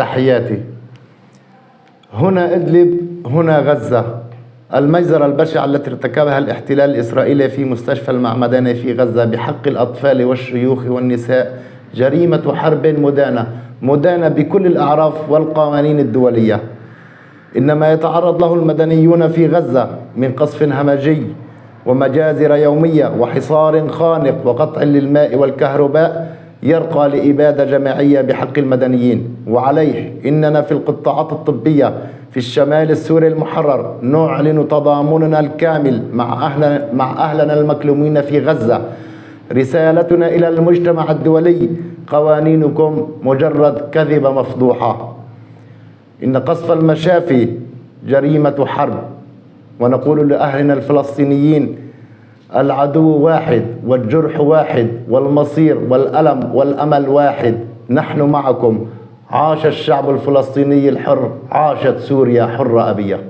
تحياتي. هنا إدلب، هنا غزة. المجزرة البشعة التي ارتكبها الاحتلال الإسرائيلي في مستشفى المعمداني في غزة بحق الأطفال والشيوخ والنساء جريمة حرب مدانة بكل الأعراف والقوانين الدولية. إنما يتعرض له المدنيون في غزة من قصف همجي ومجازر يومية وحصار خانق وقطع للماء والكهرباء يرقى لإبادة جماعية بحق المدنيين. وعليه إننا في القطاعات الطبية في الشمال السوري المحرر نعلن تضامننا الكامل مع أهلنا المكلومين في غزة. رسالتنا إلى المجتمع الدولي: قوانينكم مجرد كذبة مفضوحة. إن قصف المشافي جريمة حرب. ونقول لأهلنا الفلسطينيين: العدو واحد والجرح واحد والمصير والألم والأمل واحد. نحن معكم. عاش الشعب الفلسطيني الحر، عاشت سوريا حرة أبية.